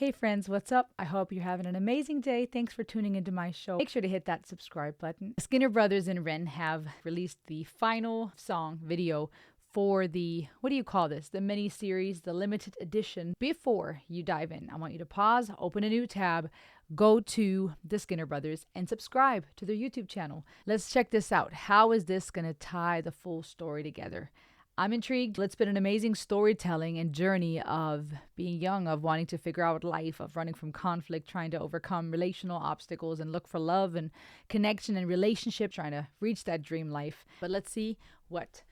Hey friends, what's up? I hope you're having an amazing day. Thanks for tuning into my show. Make sure to hit that subscribe button. Skinner Brothers and Ren have released the final song video for the, what do you call this? The mini series, the limited edition. Before you dive in, I want you to pause, open a new tab, go to the Skinner Brothers and subscribe to their YouTube channel. Let's check this out. How is this going to tie the full story together? I'm intrigued. Let's spend an amazing storytelling and journey of being young, of wanting to figure out life, of running from conflict, trying to overcome relational obstacles and look for love and connection and relationship, trying to reach that dream life. But let's see what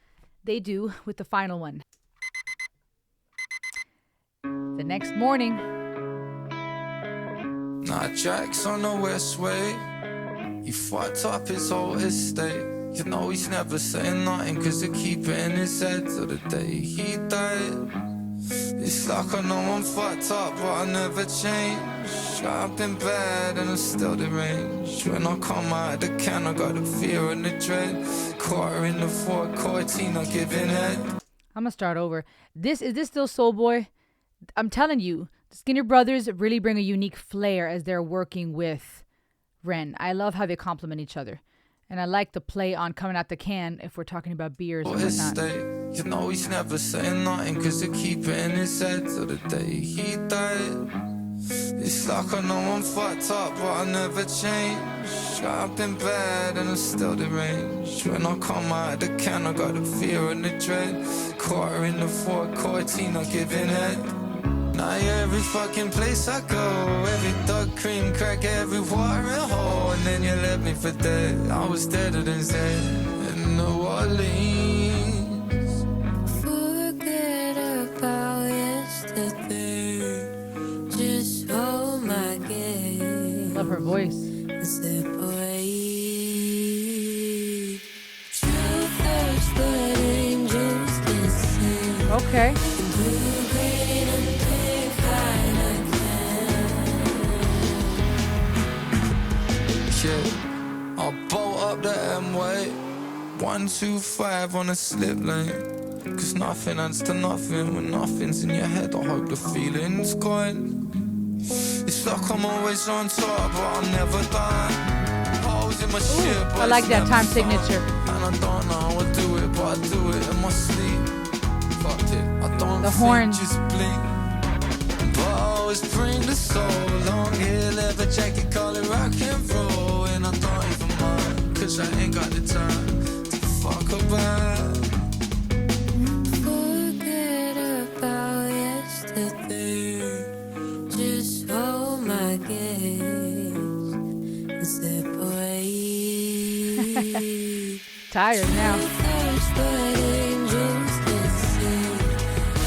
they do with the final one. The next morning. Now Jack's on the westway. He fucked up his whole estate. You know he's never saying nothing, cause they keep it in his head till the day he died. It's like I know I'm fucked up, but I never change. I've been bad and I'm still deranged. When I come out of the can, I got the fear and the dread. Quarter in the forecourt, not giving head. I'm gonna start over. Is this still Soul Boy? I'm telling you, the Skinner Brothers really bring a unique flair as they're working with Ren. I love how they complement each other. And I like the play on coming out the can if we're talking about beers or whatnot. You know he's never saying nothing, cause they keep it in his head till the day he died. It's like I know I'm fucked up, but I never change. I've been bad and I'm still deranged. When I come out of the can, I got the fear and the dread. Quarter in the forecourt, not giving head. Now every fucking place I go, every dark cream crack, every watering hole, and then you left me for dead. I was deader than Zed in New Orleans. Forget about yesterday. Just hold my gaze. Love her voice. Separate. True thirst, but angels can see. Okay. I'll bolt up the M-way 125 on a slip lane. Cause nothing adds to nothing. When nothing's in your head, I hope the feeling's gone. It's like I'm always on top, but I'm never done. Holes in my shit, but I like that time fun. signature. And I don't know how I do it, but I do it in my sleep. Fucked it, I don't The think, horns. just blink. But I always bring the soul. Long hair, leather jacket, call it rock and roll. And I don't even mind, cause I ain't got the time to fuck about. Forget about yesterday. Just hold my gaze and separate. Tired now. Thirst, but angels can see.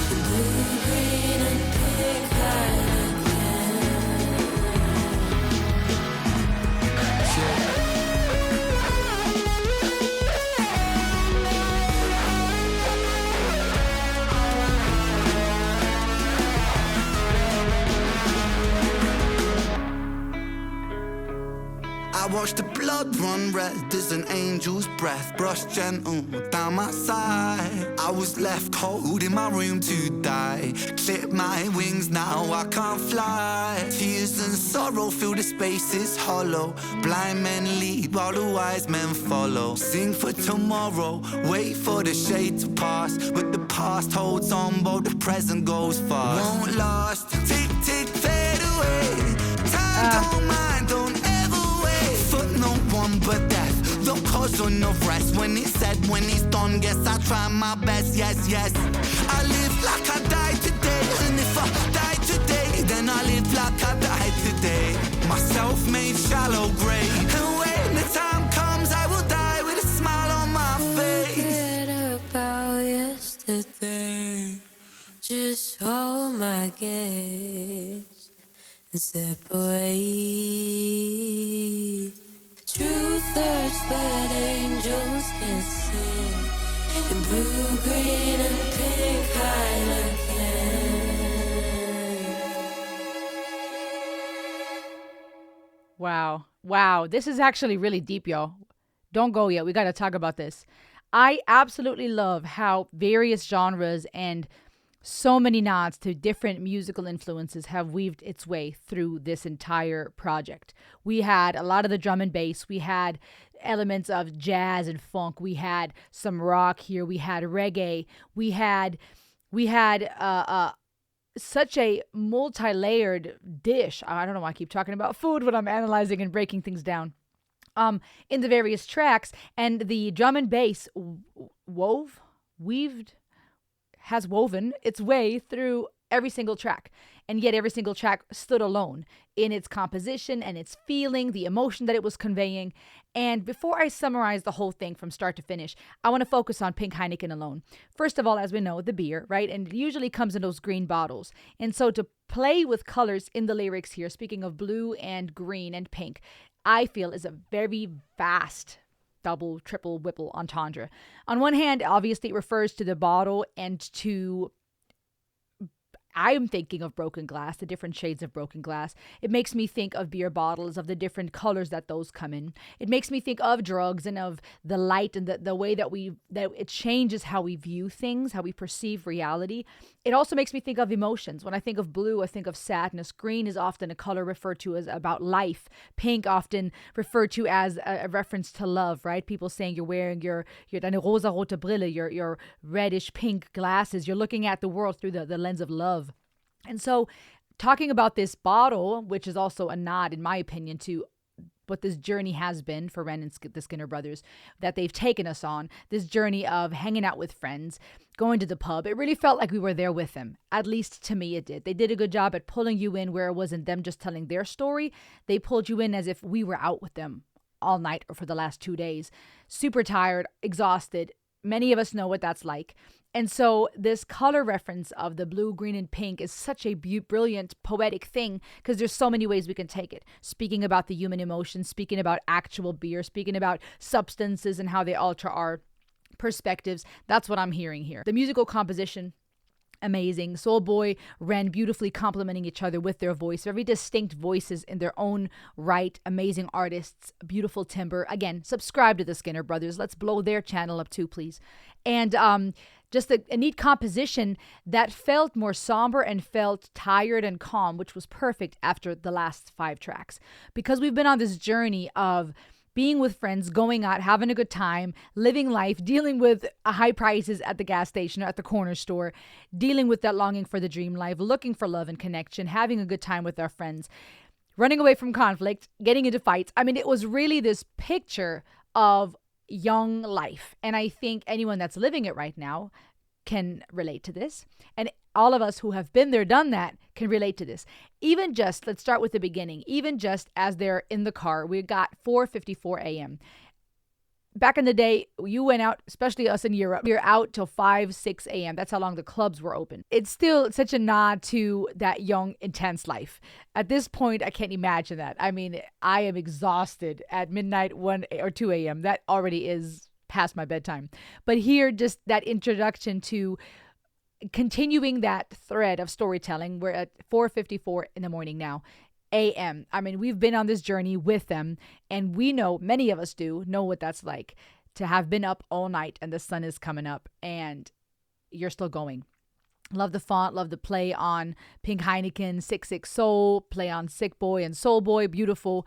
The blue, green, and pink I watched the blood run red as an angel's breath brushed gentle down my side. I was left cold in my room to die. Clip my wings, now I can't fly. Tears and sorrow fill the spaces hollow. Blind men lead while the wise men follow. Sing for tomorrow, wait for the shade to pass. But the past holds on, but the present goes fast. Won't last, tick tick fade away. Time don't mind, don't for no one but death. The cause of no rest. When it's said, when it's done, guess I try my best. Yes, yes. I live like I died today. And if I die today, then I live like I died today. My self-made shallow grave. And when the time comes, I will die with a smile on my face. Forget about yesterday. Just hold my gaze and separate. True thirst, but angels can see. In blue, green, and pink Heineken. Wow. Wow. This is actually really deep, y'all. Don't go yet. We got to talk about this. I absolutely love how various genres and So many nods to different musical influences have weaved its way through this entire project. We had a lot of the drum and bass. We had elements of jazz and funk. We had some rock here. We had reggae. We had such a multi-layered dish. I don't know why I keep talking about food when I'm analyzing and breaking things down. In the various tracks, and the drum and bass has woven its way through every single track. And yet every single track stood alone in its composition and its feeling, the emotion that it was conveying. And before I summarize the whole thing from start to finish, I want to focus on Pink Heineken alone. First of all, as we know, the beer, right? And it usually comes in those green bottles. And so to play with colors in the lyrics here, speaking of blue and green and pink, I feel is a very vast double, triple, whipple entendre. On one hand, obviously it refers to the bottle and to, I'm thinking of broken glass, the different shades of broken glass. It makes me think of beer bottles, of the different colors that those come in. It makes me think of drugs and of the light and the way that it changes how we view things, how we perceive reality. It also makes me think of emotions. When I think of blue, I think of sadness. Green is often a color referred to as about life. Pink often referred to as a reference to love, right? People saying you're wearing your deine rosa-rote Brille, your reddish pink glasses. You're looking at the world through the lens of love. And so talking about this bottle, which is also a nod, in my opinion, to what this journey has been for Ren and the Skinner brothers, that they've taken us on, this journey of hanging out with friends, going to the pub. It really felt like we were there with them. At least to me it did. They did a good job at pulling you in where it wasn't them just telling their story. They pulled you in as if we were out with them all night or for the last 2 days. Super tired, exhausted. Many of us know what that's like. And so this color reference of the blue, green, and pink is such a brilliant, poetic thing because there's so many ways we can take it. Speaking about the human emotion, speaking about actual beer, speaking about substances and how they alter our perspectives. That's what I'm hearing here. The musical composition, amazing. Soul Boy, Ren beautifully complementing each other with their voice. Very distinct voices in their own right. Amazing artists, beautiful timbre. Again, subscribe to the Skinner brothers. Let's blow their channel up too, please. And just a neat composition that felt more somber and felt tired and calm, which was perfect after the last 5 tracks. Because we've been on this journey of being with friends, going out, having a good time, living life, dealing with high prices at the gas station or at the corner store, dealing with that longing for the dream life, looking for love and connection, having a good time with our friends, running away from conflict, getting into fights. I mean, it was really this picture of young life. And I think anyone that's living it right now can relate to this. And all of us who have been there, done that, can relate to this. Even just, let's start with the beginning. Even just as they're in the car, we got 4:54 a.m. Back in the day, you went out, especially us in Europe, you're out till 5, 6 a.m. That's how long the clubs were open. It's still such a nod to that young, intense life. At this point, I can't imagine that. I mean, I am exhausted at midnight, 1 or 2 a.m. That already is past my bedtime. But here, just that introduction to continuing that thread of storytelling. We're at 4:54 in the morning now. a.m. I mean, we've been on this journey with them, and we know, many of us know what that's like to have been up all night and the sun is coming up and you're still going. Love the font, love the play on Pink Heineken, 66 Soul, play on Sick Boy and Soul Boy, beautiful.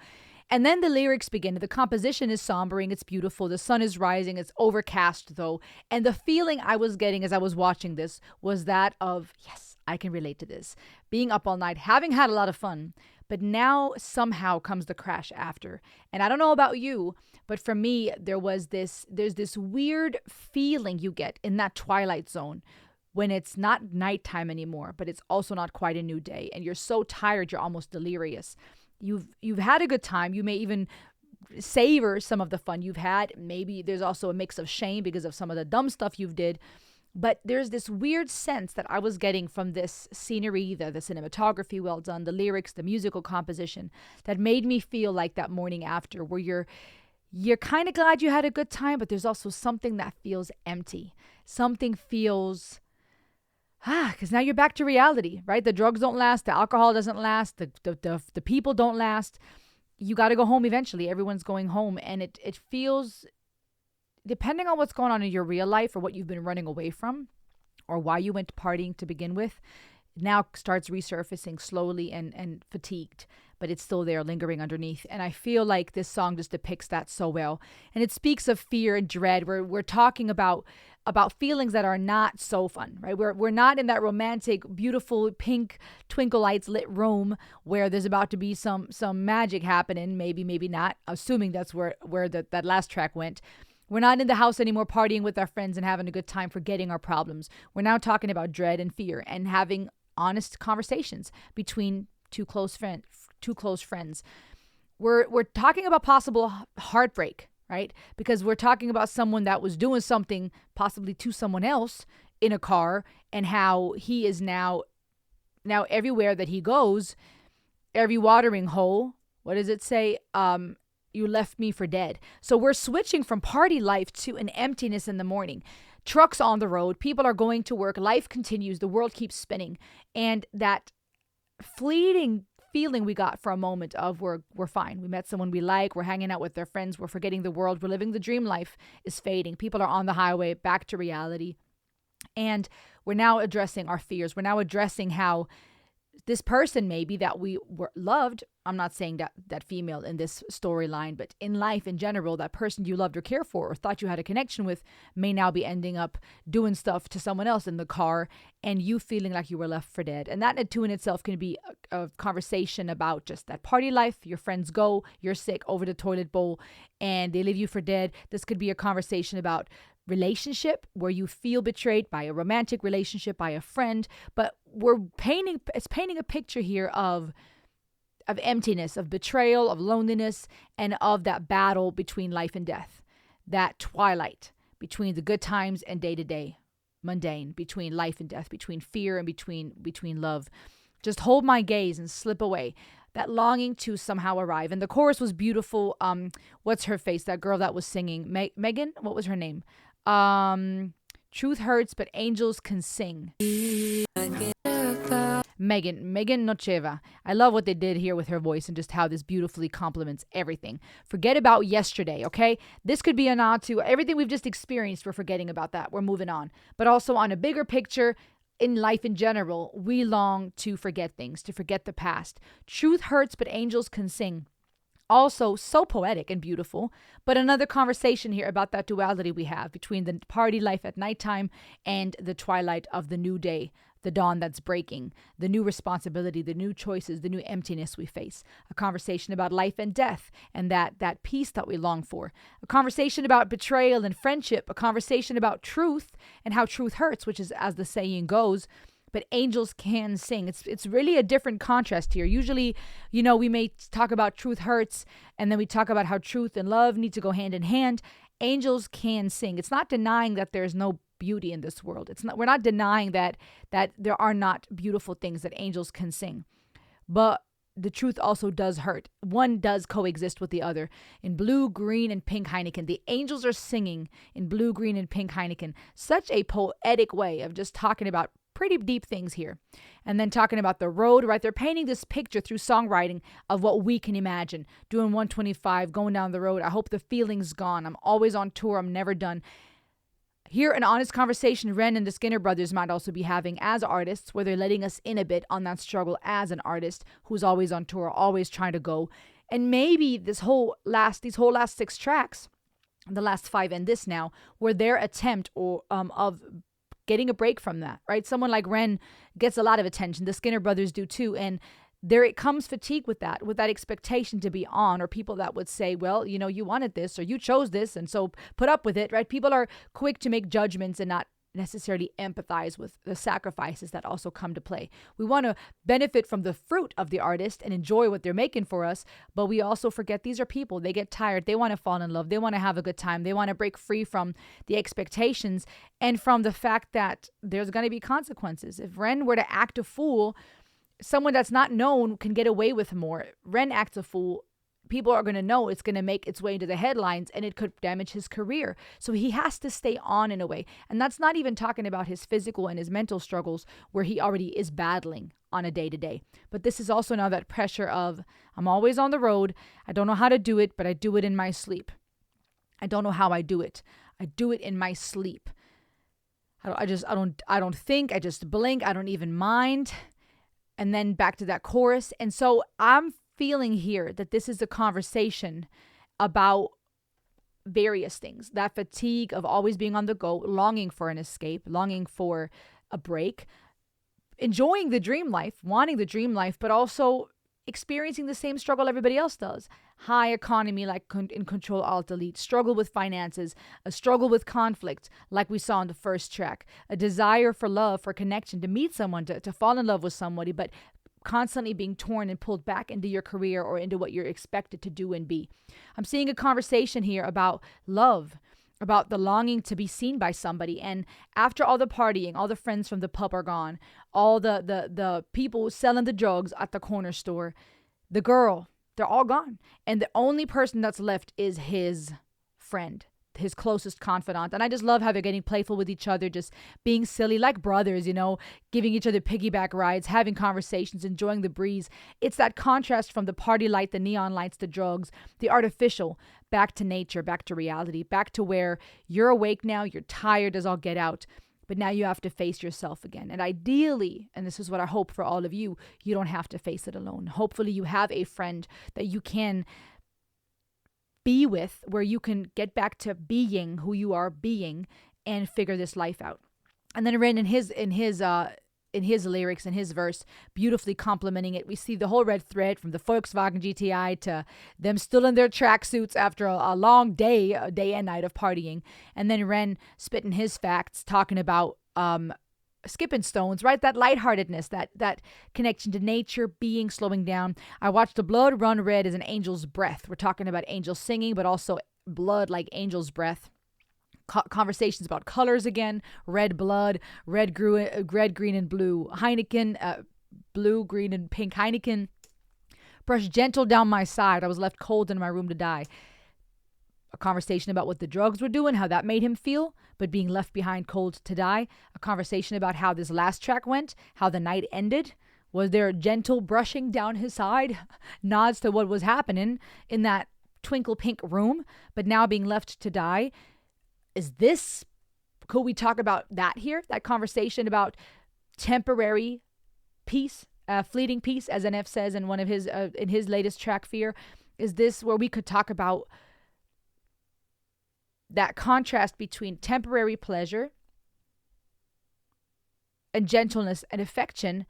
And then the lyrics begin. The composition is sombering. It's beautiful. The sun is rising. It's overcast, though. And the feeling I was getting as I was watching this was that of, yes, I can relate to this. Being up all night, having had a lot of fun. But now somehow comes the crash after. And I don't know about you, but for me, there's this weird feeling you get in that twilight zone when it's not nighttime anymore, but it's also not quite a new day. And you're so tired, you're almost delirious. You've had a good time. You may even savor some of the fun you've had. Maybe there's also a mix of shame because of some of the dumb stuff you've did. But there's this weird sense that I was getting from this scenery, the cinematography well done, the lyrics, the musical composition, that made me feel like that morning after, where you're kind of glad you had a good time, but there's also something that feels empty. Something feels, because now you're back to reality, right? The drugs don't last, the alcohol doesn't last, the people don't last. You got to go home eventually. Everyone's going home, and it feels, depending on what's going on in your real life or what you've been running away from, or why you went partying to begin with now starts resurfacing slowly and fatigued, but it's still there lingering underneath. And I feel like this song just depicts that so well. And it speaks of fear and dread. We're talking about feelings that are not so fun, right? We're not in that romantic, beautiful, pink twinkle lights lit room where there's about to be some magic happening. Maybe not, assuming that's where that last track went. We're not in the house anymore partying with our friends and having a good time, forgetting our problems. We're now talking about dread and fear and having honest conversations between two close friends. We're talking about possible heartbreak, right? Because we're talking about someone that was doing something possibly to someone else in a car, and how he is now everywhere that he goes, every watering hole. What does it say? You left me for dead. So we're switching from party life to an emptiness in the morning. Trucks on the road, people are going to work, life continues, the world keeps spinning. And that fleeting feeling we got for a moment of we're fine. We met someone we like, we're hanging out with their friends, we're forgetting the world, we're living the dream life is fading. People are on the highway, back to reality. And we're now addressing our fears. We're now addressing how this person maybe that we were loved, I'm not saying that female in this storyline, but in life in general, that person you loved or cared for or thought you had a connection with may now be ending up doing stuff to someone else in the car, and you feeling like you were left for dead. And that too in itself can be a conversation about just that party life. Your friends go, you're sick over the toilet bowl, and they leave you for dead. This could be a conversation about relationship where you feel betrayed by a romantic relationship, by a friend, but it's painting a picture here of emptiness, of betrayal, of loneliness, and of that battle between life and death, that twilight between the good times and day-to-day mundane, between life and death, between fear and between love. Just hold my gaze and slip away. That longing to somehow arrive. And the chorus was beautiful. What's her face? That girl that was singing, Megan. What was her name? Truth hurts, but angels can sing. Megan Nocheva. I love what they did here with her voice and just how this beautifully complements everything. Forget about yesterday, okay? This could be a nod to everything we've just experienced. We're forgetting about that. We're moving on. But also on a bigger picture, in life in general, we long to forget things, to forget the past. Truth hurts, but angels can sing. Also, so poetic and beautiful, but another conversation here about that duality we have between the party life at nighttime and the twilight of the new day, the dawn that's breaking, the new responsibility, the new choices, the new emptiness we face. A conversation about life and death and that peace that we long for. A conversation about betrayal and friendship. A conversation about truth and how truth hurts, which is, as the saying goes, but angels can sing. It's really a different contrast here. Usually, we may talk about truth hurts, and then we talk about how truth and love need to go hand in hand. Angels can sing. It's not denying that there's no beauty in this world. We're not denying that there are not beautiful things that angels can sing. But the truth also does hurt. One does coexist with the other. In blue, green, and pink Heineken, the angels are singing in blue, green, and pink Heineken. Such a poetic way of just talking about pretty deep things here. And then talking about the road, right? They're painting this picture through songwriting of what we can imagine. Doing 125, going down the road. I hope the feeling's gone. I'm always on tour. I'm never done. Here, an honest conversation Ren and the Skinner brothers might also be having as artists, where they're letting us in a bit on that struggle as an artist who's always on tour, always trying to go. And maybe these whole last 6 tracks, the last 5 and this now, were their attempt of getting a break from that, right? Someone like Ren gets a lot of attention. The Skinner brothers do too. And there it comes fatigue with that expectation to be on, or people that would say, well, you wanted this or you chose this, and so put up with it, right? People are quick to make judgments and not necessarily empathize with the sacrifices that also come to play. We want to benefit from the fruit of the artist and enjoy what they're making for us, but we also forget these are people. They get tired. They want to fall in love. They want to have a good time. They want to break free from the expectations and from the fact that there's going to be consequences. If Ren were to act a fool, someone that's not known can get away with more. Ren acts a fool. People are going to know, it's going to make its way into the headlines, and it could damage his career. So he has to stay on in a way. And that's not even talking about his physical and his mental struggles where he already is battling on a day-to-day. But this is also now that pressure of, I'm always on the road. I don't know how to do it, but I do it in my sleep. I don't know how I do it. I do it in my sleep. I don't think, I just blink, I don't even mind. And then back to that chorus. And so I'm feeling here that this is a conversation about various things. That fatigue of always being on the go, longing for an escape, longing for a break, enjoying the dream life, wanting the dream life, but also experiencing the same struggle everybody else does. High economy, like in Control Alt Delete, struggle with finances, a struggle with conflict, like we saw in the first track, a desire for love, for connection, to meet someone, to fall in love with somebody, but constantly being torn and pulled back into your career or into what you're expected to do and be. I'm seeing a conversation here about love, about the longing to be seen by somebody. And after all the partying, all the friends from the pub are gone, all the people selling the drugs at the corner store, the girl, they're all gone. And the only person that's left is his friend, his closest confidant. And I just love how they're getting playful with each other, just being silly like brothers, giving each other piggyback rides, having conversations, enjoying the breeze. It's that contrast from the party light, the neon lights, the drugs, the artificial, back to nature, back to reality, back to where you're awake now, you're tired as all get out, but now you have to face yourself again. And ideally, and this is what I hope for all of you, you don't have to face it alone. Hopefully you have a friend that you can be with, where you can get back to being who you are being and figure this life out. And then Ren in his lyrics, in his verse, beautifully complimenting it. We see the whole red thread from the Volkswagen GTI to them still in their tracksuits after a long day, a day and night of partying. And then Ren spitting his facts, talking about skipping stones, right? That lightheartedness, that connection to nature, being, slowing down. I watched the blood run red as an angel's breath. We're talking about angels singing, but also blood like angel's breath. Conversations about colors again, red blood, red, green, and blue. Heineken, blue, green, and pink Heineken. Brushed gentle down my side. I was left cold in my room to die. A conversation about what the drugs were doing, how that made him feel, but being left behind cold to die. A conversation about how this last track went, how the night ended. Was there a gentle brushing down his side? Nods to what was happening in that twinkle pink room, but now being left to die. Could we talk about that here? That conversation about temporary peace, fleeting peace, as NF says in one of his, in his latest track, Fear. Is this where we could talk about that contrast between temporary pleasure and gentleness and affection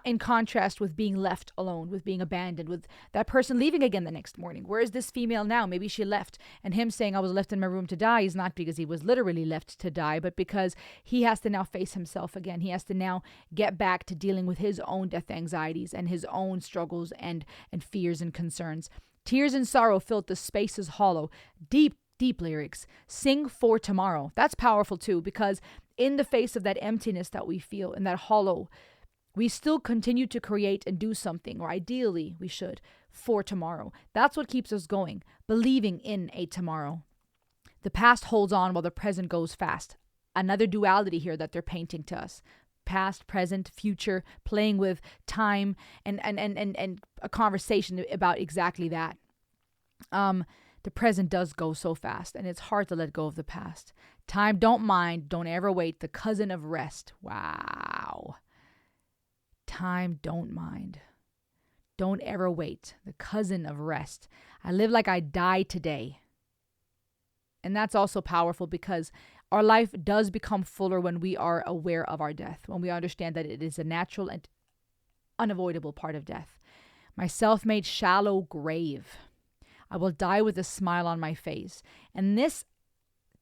in contrast with being left alone, with being abandoned, with that person leaving again the next morning? Where is this female now? Maybe she left. And him saying, I was left in my room to die, is not because he was literally left to die, but because he has to now face himself again. He has to now get back to dealing with his own death anxieties and his own struggles and fears and concerns. Tears and sorrow filled the spaces hollow. Deep, deep lyrics. Sing for tomorrow. That's powerful too, because in the face of that emptiness that we feel, in that hollow, we still continue to create and do something, or ideally we should, for tomorrow. That's what keeps us going, believing in a tomorrow. The past holds on while the present goes fast. Another duality here that they're painting to us. Past, present, future, playing with time, and a conversation about exactly that. The present does go so fast, and it's hard to let go of the past. Time, don't mind, don't ever wait, the cousin of rest. Wow. Time, don't mind. Don't ever wait, the cousin of rest. I live like I die today. And that's also powerful, because our life does become fuller when we are aware of our death, when we understand that it is a natural and unavoidable part of death. My self-made shallow grave. I will die with a smile on my face. And this,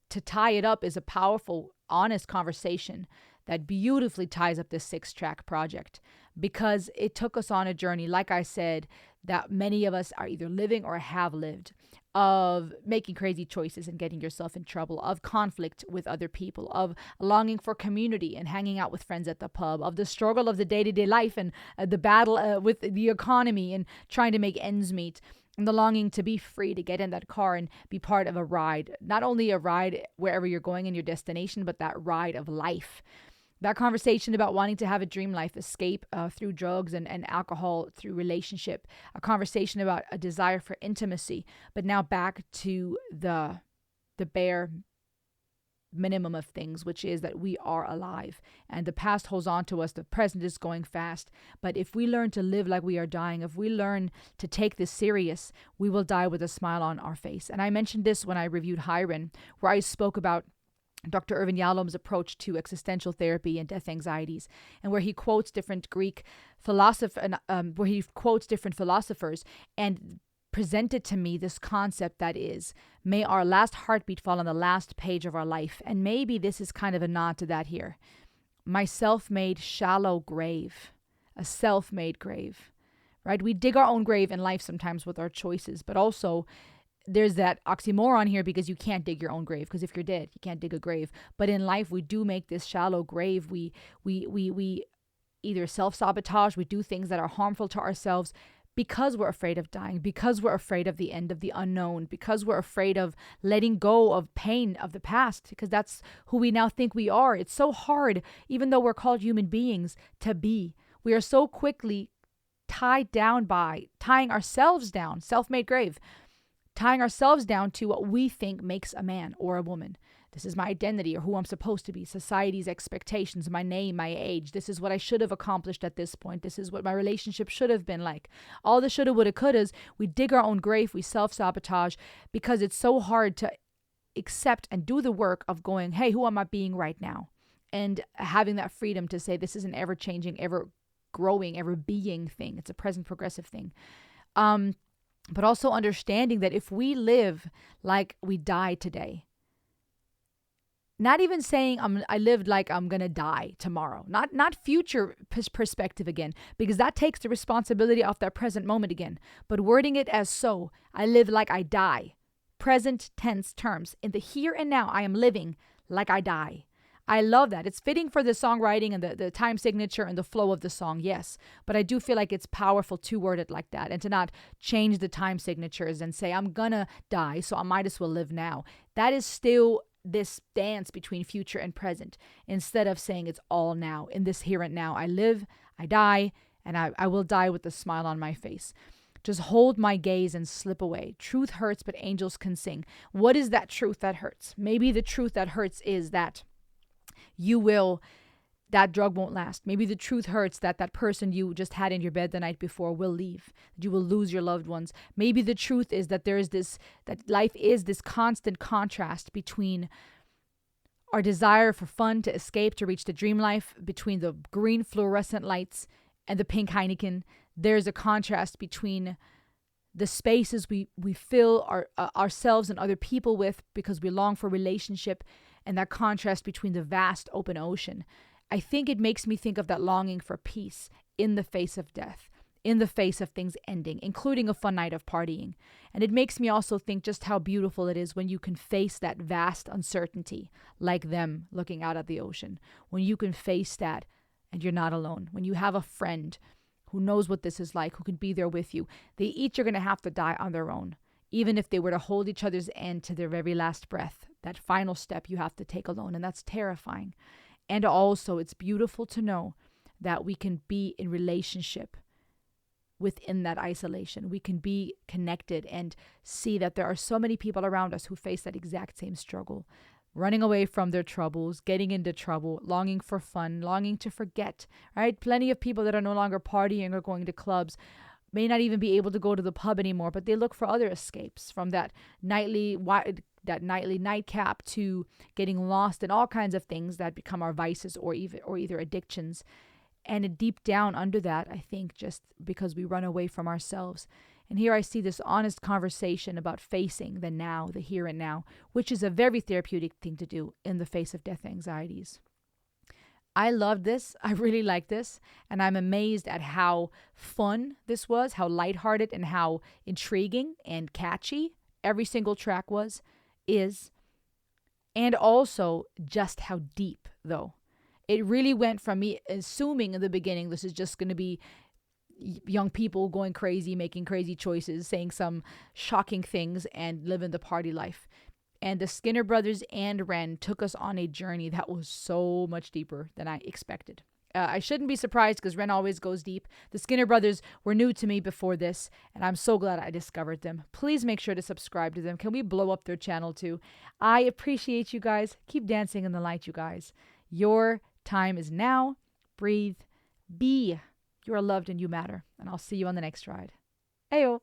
to tie it up, is a powerful, honest conversation that beautifully ties up this 6-track project, because it took us on a journey, like I said, that many of us are either living or have lived, of making crazy choices and getting yourself in trouble, of conflict with other people, of longing for community and hanging out with friends at the pub, of the struggle of the day-to-day life and the battle with the economy and trying to make ends meet, and the longing to be free, to get in that car and be part of a ride, not only a ride wherever you're going in your destination, but that ride of life. That conversation about wanting to have a dream life, escape through drugs and alcohol, through relationship. A conversation about a desire for intimacy, but now back to the bare minimum of things, which is that we are alive and the past holds on to us. The present is going fast. But if we learn to live like we are dying, if we learn to take this serious, we will die with a smile on our face. And I mentioned this when I reviewed Heineken, where I spoke about Dr. Irvin Yalom's approach to existential therapy and death anxieties, and where he quotes different Greek philosophers, and presented to me this concept that is, may our last heartbeat fall on the last page of our life. And maybe this is kind of a nod to that here. My self-made shallow grave, a self-made grave, right? We dig our own grave in life sometimes with our choices, but also there's that oxymoron here, because you can't dig your own grave, because if you're dead, you can't dig a grave. But in life, we do make this shallow grave. We either self-sabotage, we do things that are harmful to ourselves because we're afraid of dying, because we're afraid of the end, of the unknown, because we're afraid of letting go of pain of the past, because that's who we now think we are. It's so hard, even though we're called human beings, to be. We are so quickly tied down by tying ourselves down, self-made grave, tying ourselves down to what we think makes a man or a woman. This is my identity, or who I'm supposed to be, society's expectations, my name, my age. This is what I should have accomplished at this point. This is what my relationship should have been like. All the shoulda, woulda, couldas. We dig our own grave. We self-sabotage because it's so hard to accept and do the work of going, hey, who am I being right now? And having that freedom to say this is an ever-changing, ever-growing, ever-being thing. It's a present progressive thing. But also understanding that if we live like we die today, not even saying I lived like I'm going to die tomorrow, not future perspective again, because that takes the responsibility off that present moment again, but wording it as so, I live like I die, present tense terms. In the here and now, I am living like I die. I love that. It's fitting for the songwriting and the time signature and the flow of the song, yes. But I do feel like it's powerful to word it like that and to not change the time signatures and say, I'm gonna die, so I might as well live now. That is still this dance between future and present, instead of saying it's all now. In this here and now, I live, I die, and I will die with a smile on my face. Just hold my gaze and slip away. Truth hurts, but angels can sing. What is that truth that hurts? Maybe the truth that hurts is that that drug won't last. Maybe the truth hurts that that person you just had in your bed the night before will leave, that you will lose your loved ones. Maybe the truth is that that life is this constant contrast between our desire for fun, to escape, to reach the dream life, between the green fluorescent lights and the pink Heineken. There's a contrast between the spaces we fill ourselves and other people with because we long for relationship, and that contrast between the vast open ocean. I think it makes me think of that longing for peace in the face of death, in the face of things ending, including a fun night of partying. And it makes me also think just how beautiful it is when you can face that vast uncertainty, like them looking out at the ocean. When you can face that and you're not alone. When you have a friend who knows what this is like, who can be there with you. They each are going to have to die on their own. Even if they were to hold each other's end to their very last breath, that final step you have to take alone. And that's terrifying. And also, it's beautiful to know that we can be in relationship within that isolation. We can be connected and see that there are so many people around us who face that exact same struggle, running away from their troubles, getting into trouble, longing for fun, longing to forget, right? Plenty of people that are no longer partying or going to clubs may not even be able to go to the pub anymore, but they look for other escapes, from that nightly nightcap to getting lost in all kinds of things that become our vices or either addictions. And deep down under that, I think just because we run away from ourselves. And here I see this honest conversation about facing the now, the here and now, which is a very therapeutic thing to do in the face of death anxieties. I love this. I really like this. And I'm amazed at how fun this was, how lighthearted and how intriguing and catchy every single track is. And also just how deep, though. It really went from me assuming in the beginning this is just going to be young people going crazy, making crazy choices, saying some shocking things and living the party life. And the Skinner brothers and Ren took us on a journey that was so much deeper than I expected. I shouldn't be surprised because Ren always goes deep. The Skinner brothers were new to me before this, and I'm so glad I discovered them. Please make sure to subscribe to them. Can we blow up their channel too? I appreciate you guys. Keep dancing in the light, you guys. Your time is now. Breathe. Be. You are loved and you matter. And I'll see you on the next ride. Ayo.